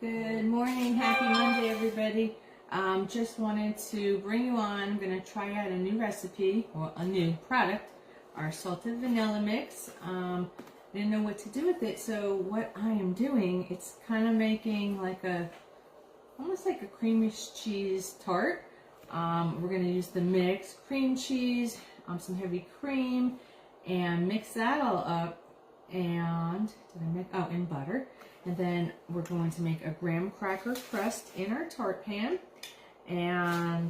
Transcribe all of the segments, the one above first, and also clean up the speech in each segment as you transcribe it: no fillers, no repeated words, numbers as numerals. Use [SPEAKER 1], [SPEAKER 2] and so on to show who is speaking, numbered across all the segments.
[SPEAKER 1] Good morning, happy Monday everybody. Just wanted to bring you on. I'm going to try out a new recipe, or a new product, our salted vanilla mix. Didn't know what to do with it, so what I am doing, it's kind of making like almost like a creamy cheese tart. We're going to use the mix, cream cheese, some heavy cream, and mix that all up. And in butter. And then we're going to make a graham cracker crust in our tart pan, and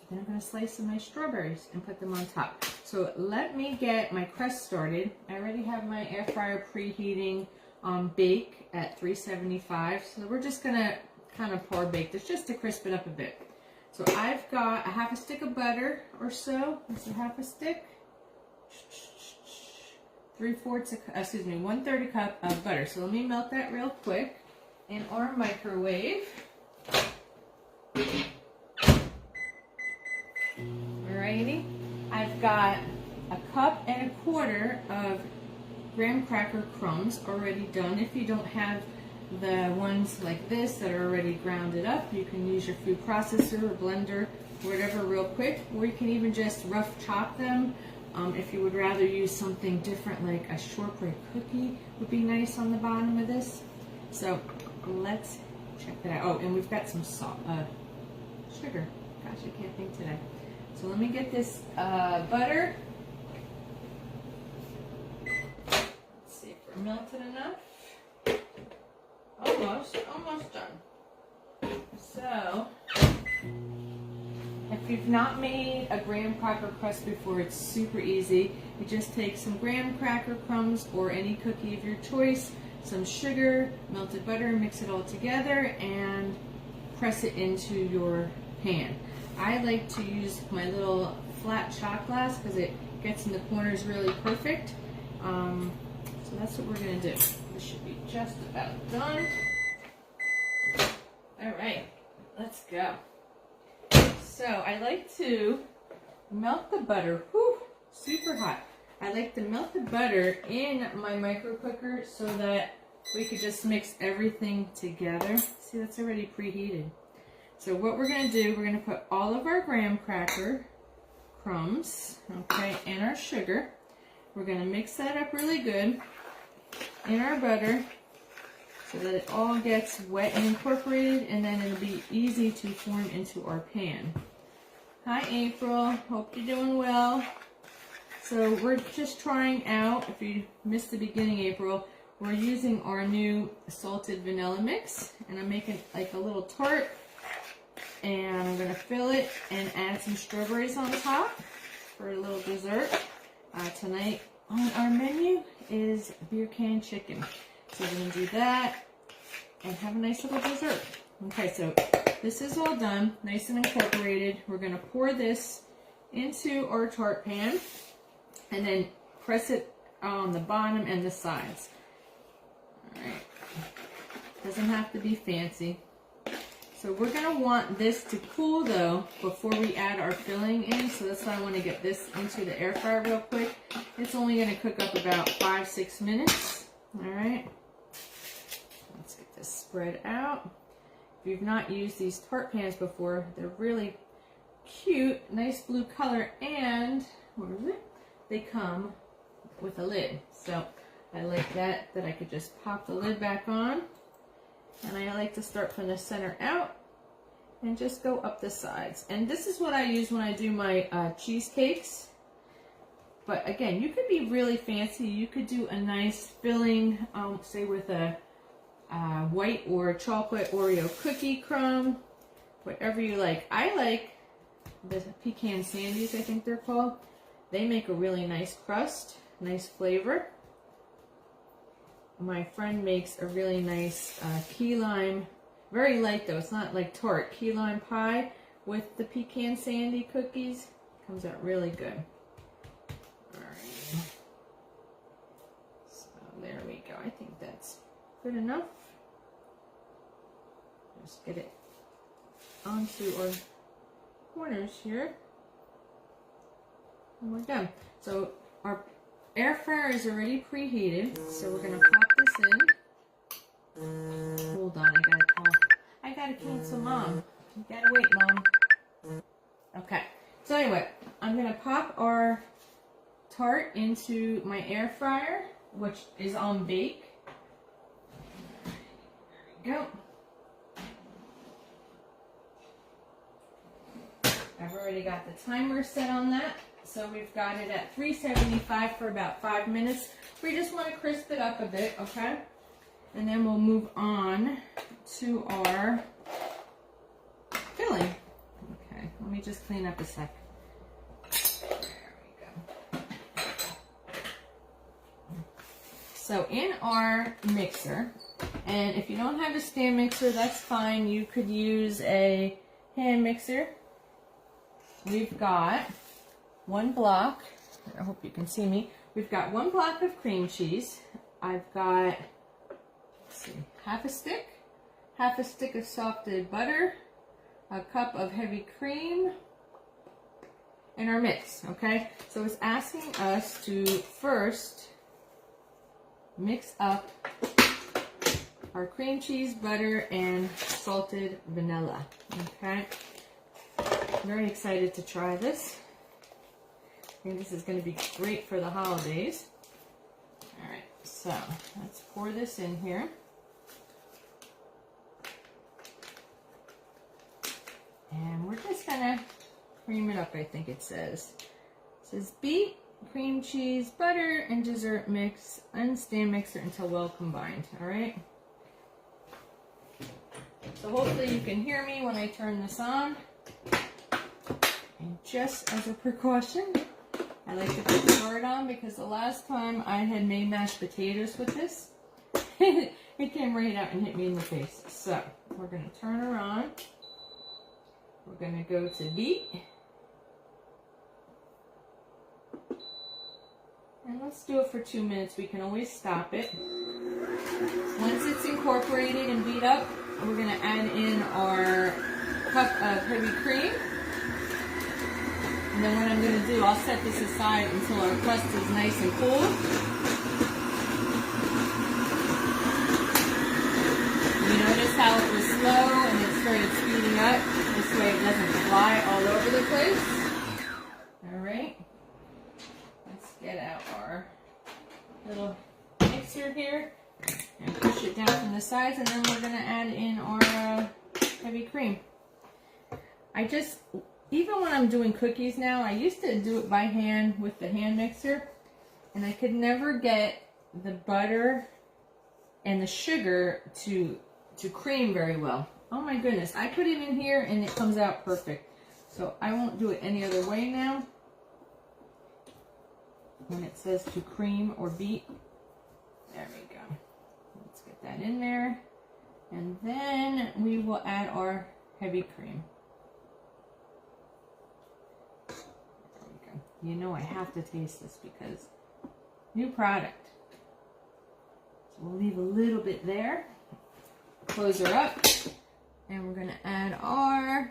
[SPEAKER 1] then I'm going to slice some nice strawberries and put them on top. So let me get my crust started. I already have my air fryer preheating bake at 375. So we're just going to kind of pour bake this just to crisp it up a bit. So I've got a half a stick of butter or so. This is half a stick. 1/3 cup of butter. So let me melt that real quick in our microwave. Alrighty, I've got 1.25 cups of graham cracker crumbs already done. If you don't have the ones like this that are already grounded up, you can use your food processor or blender, whatever, real quick, or you can even just rough chop them. If you would rather use something different, like a shortbread cookie would be nice on the bottom of this. So let's check that out. Oh, and we've got some salt, sugar. Gosh, I can't think today. So let me get this butter. Let's see if we're melted enough. Almost done. So, if you've not made a graham cracker crust before, it's super easy. You just take some graham cracker crumbs or any cookie of your choice, some sugar, melted butter, mix it all together, and press it into your pan. I like to use my little flat shot glass because it gets in the corners really perfect. So that's what we're going to do. This should be just about done. All right, let's go. So I like to melt the butter, super hot. I like to melt the butter in my micro cooker so that we could just mix everything together. See, that's already preheated. So what we're going to do, we're going to put all of our graham cracker crumbs, okay, and our sugar. We're going to mix that up really good in our butter so that it all gets wet and incorporated, and then it'll be easy to form into our pan. Hi April, hope you're doing well. So we're just trying out, if you missed the beginning, April, we're using our new salted vanilla mix, and I'm making like a little tart, and I'm going to fill it and add some strawberries on top for a little dessert. Tonight on our menu is beer can chicken. So we're going to do that and have a nice little dessert. Okay, so this is all done, nice and incorporated. We're going to pour this into our tart pan and then press it on the bottom and the sides. All right, doesn't have to be fancy. So we're going to want this to cool though before we add our filling in. So that's why I want to get this into the air fryer real quick. It's only going to cook up about 5-6 minutes. All right. Let's get this spread out. If you've not used these tart pans before, they're really cute, nice blue color, and they come with a lid. So I like that I could just pop the lid back on. And I like to start from the center out and just go up the sides. And this is what I use when I do my cheesecakes. But again, you could be really fancy. You could do a nice filling, say with a white or chocolate Oreo cookie crumb, whatever you like. I like the pecan sandies, I think they're called. They make a really nice crust, nice flavor. My friend makes a really nice key lime, very light though, it's not like tart, key lime pie with the pecan sandy cookies. Comes out really good. Alright. So there we go. I think that's good enough. Just get it onto our corners here. And we're done. So our air fryer is already preheated, so we're going to pop this in. Hold on, I gotta gotta cancel Mom. You gotta wait, Mom. Okay. So anyway, I'm gonna pop our tart into my air fryer, which is on bake. There we go. I've already got the timer set on that. So we've got it at 375 for about 5 minutes. We just want to crisp it up a bit, okay? And then we'll move on to our filling. Okay, let me just clean up a sec. There we go. So in our mixer, and if you don't have a stand mixer, that's fine. You could use a hand mixer. We've got 1 block, I hope you can see me. We've got 1 block of cream cheese. I've got, let's see, half a stick of softened butter, a cup of heavy cream, and our mix, okay? So it's asking us to first mix up our cream cheese, butter, and salted vanilla, okay? I'm very excited to try this. I think this is going to be great for the holidays. Alright, so let's pour this in here. And we're just going to cream it up, I think it says. It says beat, cream cheese, butter, and dessert mix, and stand mixer until well combined. Alright? So hopefully you can hear me when I turn this on. And just as a precaution, I like to put the Tart on because the last time I had made mashed potatoes with this, it came right out and hit me in the face. So we're going to turn her on. We're going to go to beat. And let's do it for 2 minutes. We can always stop it. Once it's incorporated and beat up, we're going to add in our cup of heavy cream. And then what I'm going to do, I'll set this aside until our crust is nice and cool. You notice how it was slow and it started speeding up? This way it doesn't fly all over the place. Alright. Let's get out our little mixer here and push it down from the sides, and then we're going to add in our heavy cream. Even when I'm doing cookies now, I used to do it by hand with the hand mixer, and I could never get the butter and the sugar to cream very well. Oh my goodness, I put it in here and it comes out perfect. So I won't do it any other way now. When it says to cream or beat, there we go. Let's get that in there. And then we will add our heavy cream. You know I have to taste this because new product. So we'll leave a little bit there. Close her up. And we're going to add our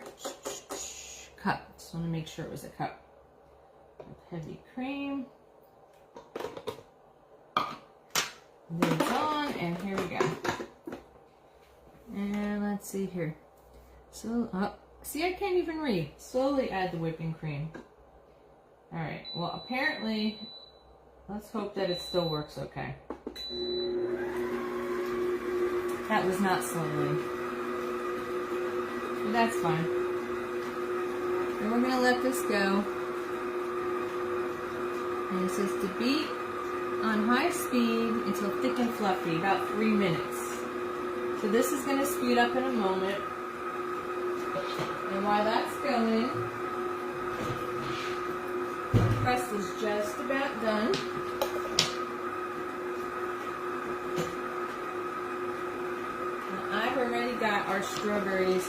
[SPEAKER 1] cup. Just want to make sure it was a cup of heavy cream. Lid's on, and here we go. And let's see here. So, see, I can't even read. Slowly add the whipping cream. Alright, well apparently, let's hope that it still works okay. That was not slowly. But that's fine. And we're going to let this go. And it says to beat on high speed until thick and fluffy, about 3 minutes. So this is going to speed up in a moment. And while that's going, crust is just about done. Now, I've already got our strawberries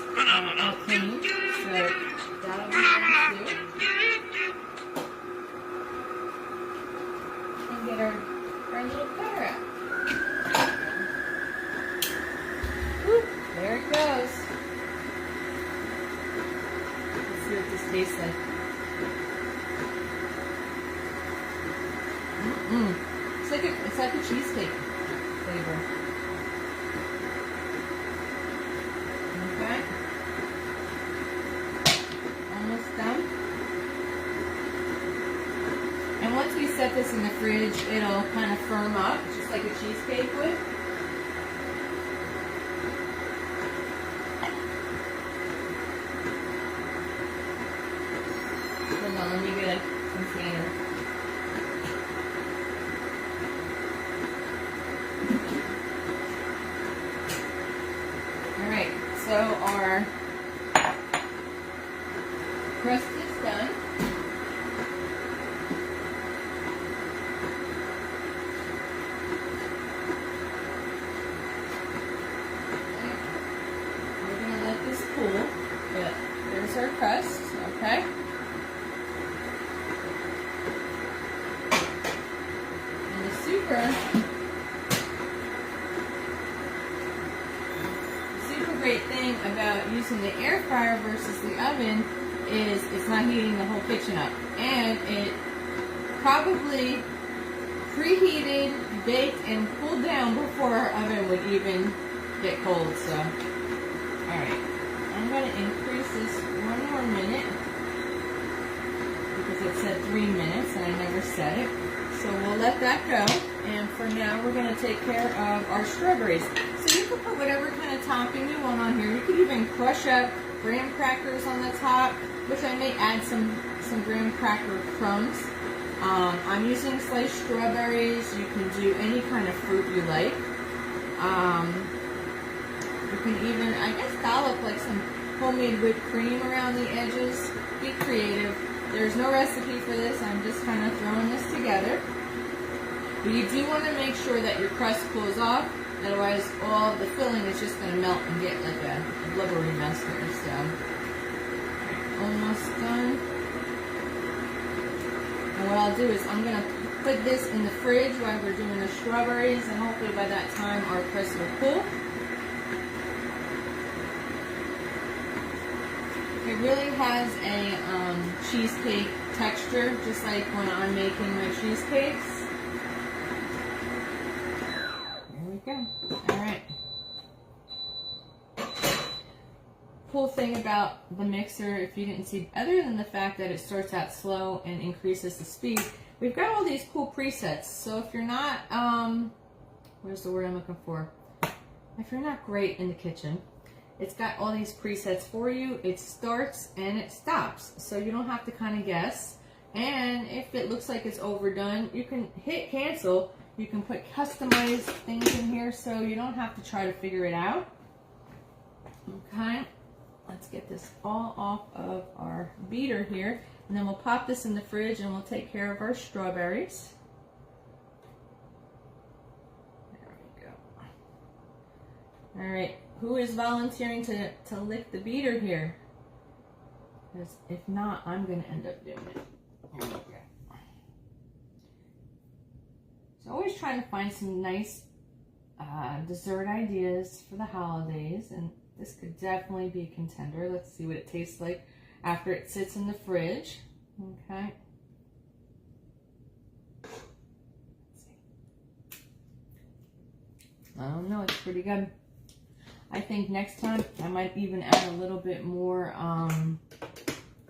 [SPEAKER 1] all cleaned, so that'll be done too. And get our little cutter out. Woo, there it goes. Let's see what this tastes like. It's like a cheesecake flavor. Okay. set this in the fridge, it'll kind of firm up, just like a cheesecake would. Hold on, let me get a container. Alright, so our crust is done. We're going to let this cool. But there's our crust, okay? And the super great thing about using the air fryer versus the oven is it's not heating the whole kitchen up, and it probably preheated, baked, and cooled down before our oven would even get cold. So, all right, I'm going to increase this one more minute because it said 3 minutes and I never set it. So we'll let that go, and for now we're going to take care of our strawberries. So you can put whatever kind of topping you want on here. You could even crush up graham crackers on the top, which I may add some graham cracker crumbs. I'm using sliced strawberries. You can do any kind of fruit you like. You can even, I guess, dollop like some homemade whipped cream around the edges. Be creative. There's no recipe for this. I'm just kind of throwing this together. But you do want to make sure that your crust cools off. Otherwise, all the filling is just going to melt and get like a blubbery mess here. So, almost done. And what I'll do is I'm going to put this in the fridge while we're doing the strawberries, and hopefully by that time our crust will cool. It really has a cheesecake texture, just like when I'm making my cheesecakes. There we go. Alright. Cool thing about the mixer, if you didn't see, other than the fact that it starts out slow and increases the speed, we've got all these cool presets. So if you're not, where's the word I'm looking for? If you're not great in the kitchen, it's got all these presets for you. It starts and it stops, so you don't have to kind of guess. And if it looks like it's overdone, you can hit cancel. You can put customized things in here, so you don't have to try to figure it out. Okay, let's get this all off of our beater here, and then we'll pop this in the fridge and we'll take care of our strawberries. There we go. All right. Who is volunteering to lick the beater here? Because if not, I'm going to end up doing it. Here we go. So always trying to find some nice dessert ideas for the holidays, and this could definitely be a contender. Let's see what it tastes like after it sits in the fridge. Okay. Let's see. I don't know, it's pretty good. I think next time I might even add a little bit more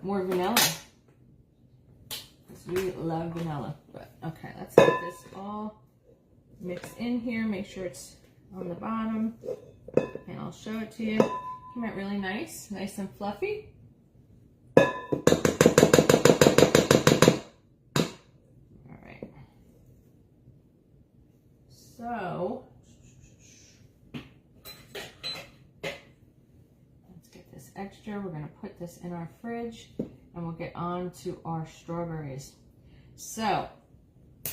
[SPEAKER 1] vanilla, because we love vanilla. But okay, let's get this all mixed in here. Make sure it's on the bottom, and I'll show it to you. Came out really nice and fluffy. All right. So. Extra, we're going to put this in our fridge, and we'll get on to our strawberries. So there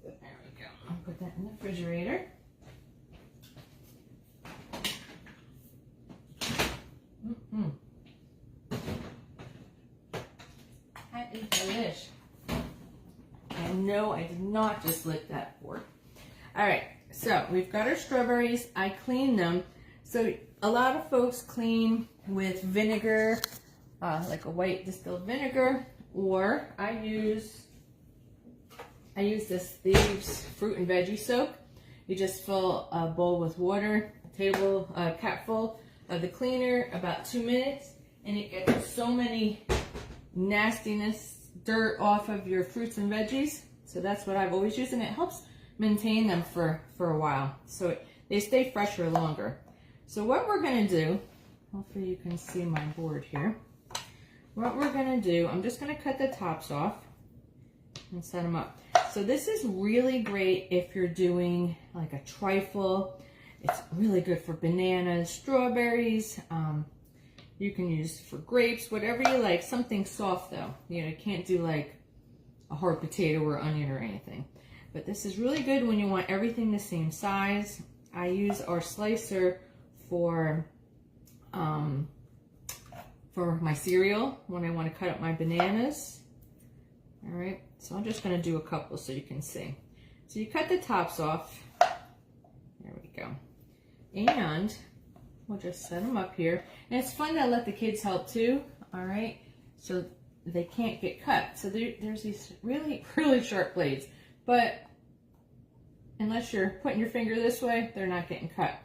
[SPEAKER 1] we go. I'll put that in the refrigerator. That is delish. And no, I did not just lick that fork. All right, so we've got our strawberries. I cleaned them. So a lot of folks clean with vinegar, like a white distilled vinegar, or I use this Thieves fruit and veggie soak. You just fill a bowl with water, a capful of the cleaner, about 2 minutes, and it gets so many nastiness, dirt off of your fruits and veggies. So that's what I've always used, and it helps maintain them for a while. So they stay fresher longer. So what we're gonna do, hopefully you can see my board here. What we're gonna do, I'm just gonna cut the tops off and set them up. So this is really great if you're doing like a trifle. It's really good for bananas, strawberries. You can use for grapes, whatever you like. Something soft though. You know, you can't do like a hard potato or onion or anything. But this is really good when you want everything the same size. I use our slicer for my cereal when I want to cut up my bananas. All right, so I'm just going to do a couple so you can see. So you cut the tops off. There we go. And we'll just set them up here. And it's fun to let the kids help too, all right? So they can't get cut. So there's these really, really sharp blades. But unless you're putting your finger this way, they're not getting cut.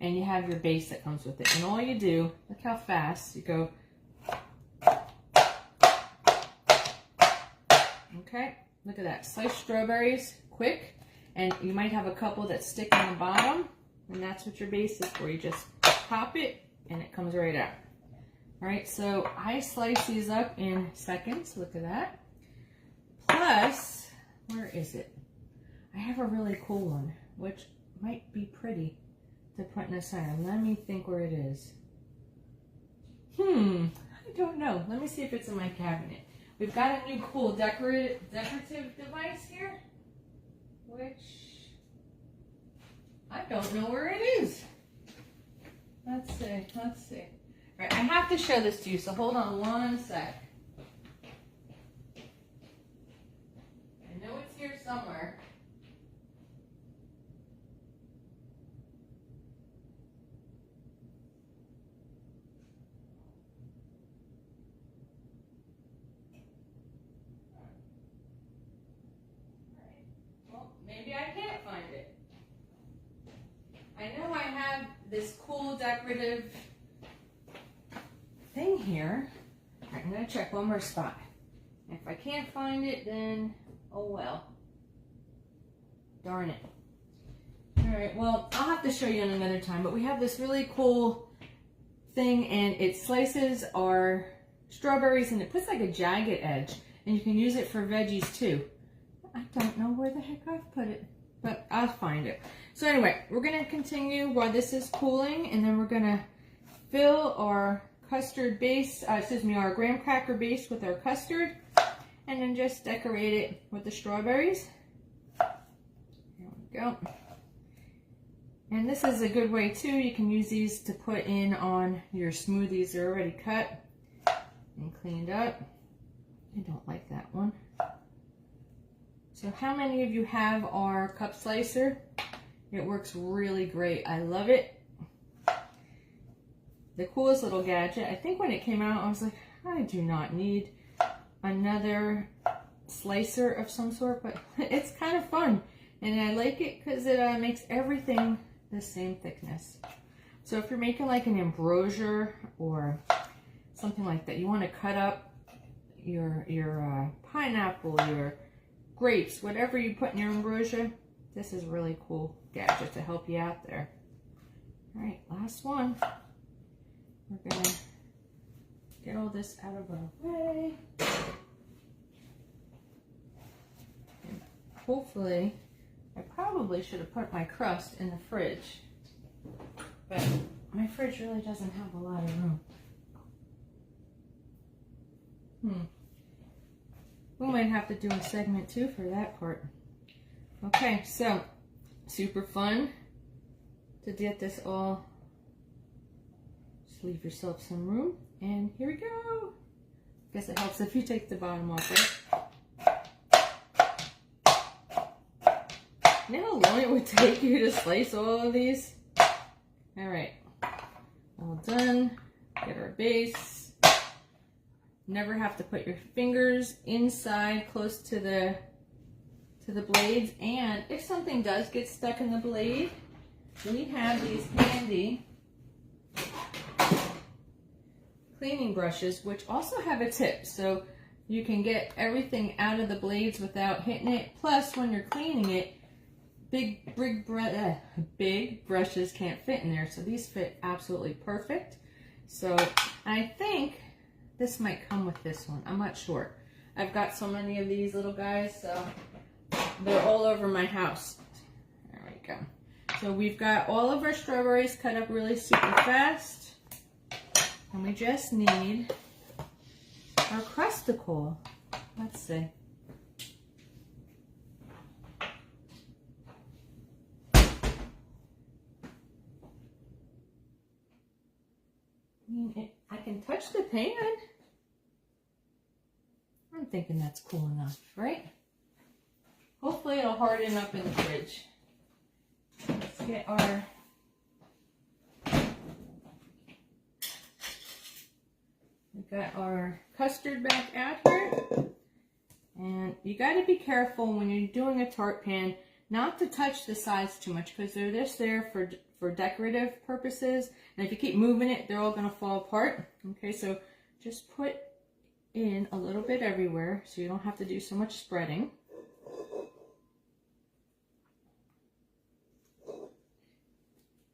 [SPEAKER 1] And you have your base that comes with it. And all you do, look how fast you go. Okay, look at that. Sliced strawberries, quick. And you might have a couple that stick on the bottom. And that's what your base is for. You just pop it and it comes right out. All right, so I slice these up in seconds. Look at that. Plus, where is it? I have a really cool one, which might be pretty to put in the center. Let me think where it is. I don't know. Let me see if it's in my cabinet. We've got a new cool decorative device here, which I don't know where it is. Let's see. All right, I have to show this to you, so hold on one sec. I know it's here somewhere. Maybe I can't find it. I know I have this cool decorative thing here. All right, I'm going to check one more spot. If I can't find it, then oh well. Darn it. All right, well, I'll have to show you another time, but we have this really cool thing, and it slices our strawberries, and it puts like a jagged edge, and you can use it for veggies too. I don't know where the heck I've put it, but I'll find it. So anyway, we're going to continue while this is cooling, and then we're going to fill our custard base, our graham cracker base with our custard, and then just decorate it with the strawberries. There we go. And this is a good way too. You can use these to put in on your smoothies. They're already cut and cleaned up. I don't like that one. So how many of you have our cup slicer? It works really great. I love it. The coolest little gadget. I think when it came out, I was like, I do not need another slicer of some sort, but it's kind of fun. And I like it because it makes everything the same thickness. So if you're making like an ambrosia or something like that, you want to cut up your pineapple, your grapes, whatever you put in your ambrosia, this is a really cool gadget to help you out there. All right, last one. We're gonna get all this out of our way. And hopefully, I probably should have put my crust in the fridge, but my fridge really doesn't have a lot of room. We might have to do a segment too for that part. Okay, so super fun to get this all. Just leave yourself some room, and here we go. Guess it helps if you take the bottom off, right? You know how long it would take you to slice all of these? All right, all done. Get our base. Never have to put your fingers inside close to the blades. And if something does get stuck in the blade, we have these handy cleaning brushes, which also have a tip. So you can get everything out of the blades without hitting it. Plus, when you're cleaning it, big brushes can't fit in there. So these fit absolutely perfect. So I think this might come with this one. I'm not sure. I've got so many of these little guys, so they're all over my house. There we go. So we've got all of our strawberries cut up really super fast. And we just need our crusticle. Let's see. I can touch the pan. I'm thinking that's cool enough, right? Hopefully it'll harden up in the fridge. Let's get our we've got our custard back out here. And you got to be careful when you're doing a tart pan not to touch the sides too much, because they're just there for decorative purposes. And if you keep moving it, they're all going to fall apart. Okay, so just put in a little bit everywhere so you don't have to do so much spreading.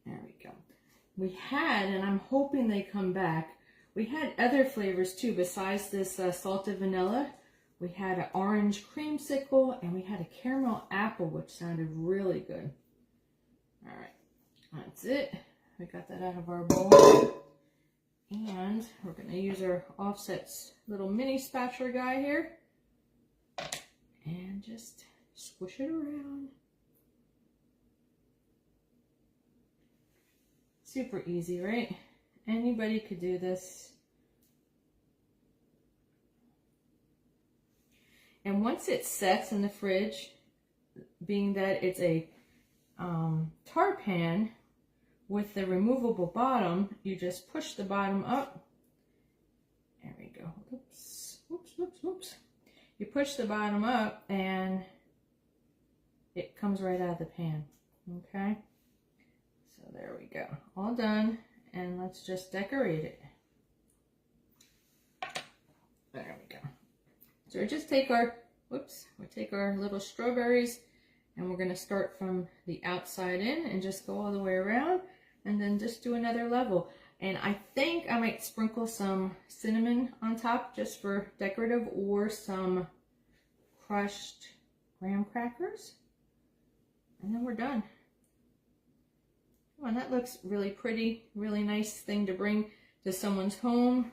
[SPEAKER 1] There we go. We had, and I'm hoping they come back, we had other flavors too besides this salted vanilla. We had an orange creamsicle and we had a caramel apple, which sounded really good. All right, that's it. We got that out of our bowl. And we're going to use our offsets little mini spatula guy here. And just squish it around. Super easy, right? Anybody could do this. And once it sets in the fridge, being that it's a tart pan with the removable bottom, you just push the bottom up. There we go. Oops, whoops, whoops, whoops. You push the bottom up and it comes right out of the pan. Okay? So there we go. All done. And let's just decorate it. There we go. So we just take our, we take our little strawberries and we're going to start from the outside in and just go all the way around and then just do another level. And I think I might sprinkle some cinnamon on top just for decorative, or some crushed graham crackers. And then we're done. Oh, and that looks really pretty, really nice thing to bring to someone's home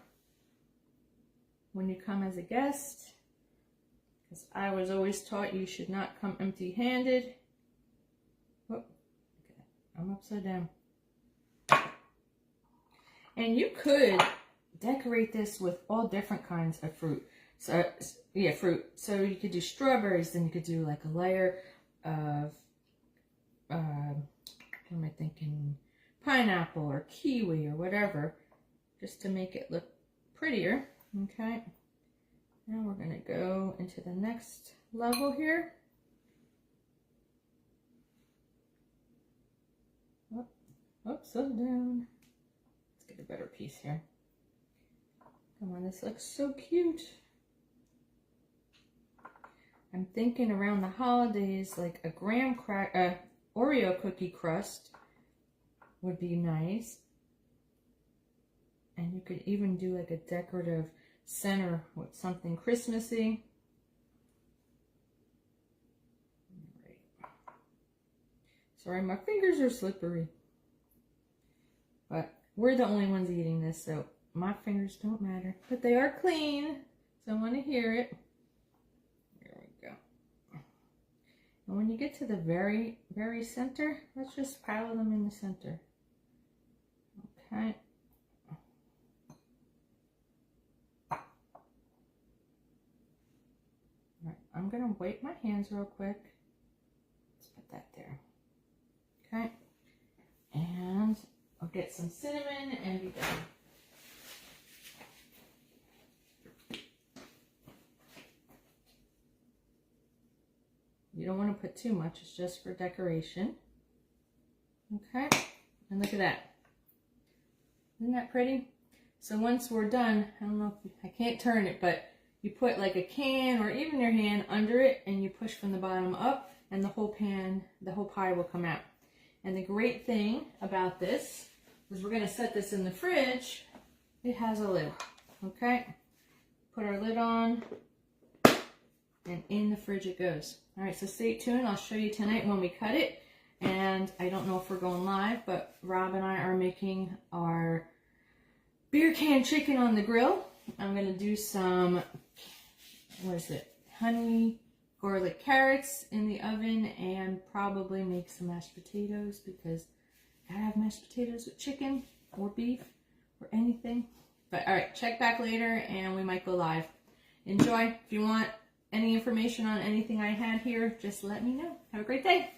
[SPEAKER 1] when you come as a guest. Because I was always taught you should not come empty-handed. Oh, okay. I'm upside down. And you could decorate this with all different kinds of fruit. So, yeah, fruit. So you could do strawberries, then you could do like a layer of, what am I thinking? Pineapple or kiwi or whatever, just to make it look prettier. Okay. Now we're going to go into the next level here. Up, upside down. Let's get a better piece here. Come on, this looks so cute. I'm thinking around the holidays, like a graham Oreo cookie crust would be nice. And you could even do like a decorative center with something Christmassy. Right. Sorry, my fingers are slippery. But we're the only ones eating this, so my fingers don't matter. But they are clean, so I want to hear it. There we go. And when you get to the very, very center, let's just pile them in the center. Okay. I'm going to wipe my hands real quick. Let's put that there. Okay. And I'll get some cinnamon and be done. You don't want to put too much. It's just for decoration. Okay. And look at that. Isn't that pretty? So once we're done, I don't know if I can't turn it, but you put like a can or even your hand under it and you push from the bottom up, and the whole pie will come out. And the great thing about this is we're going to set this in the fridge. It has a lid, okay? Put our lid on, and in the fridge it goes. All right, so stay tuned. I'll show you tonight when we cut it. And I don't know if we're going live, but Rob and I are making our beer can chicken on the grill. I'm going to do some, what is it, honey garlic carrots in the oven, and probably make some mashed potatoes, because I gotta have mashed potatoes with chicken or beef or anything. But all right, check back later and we might go live. Enjoy. If you want any information on anything I had here, just let me know. Have a great day.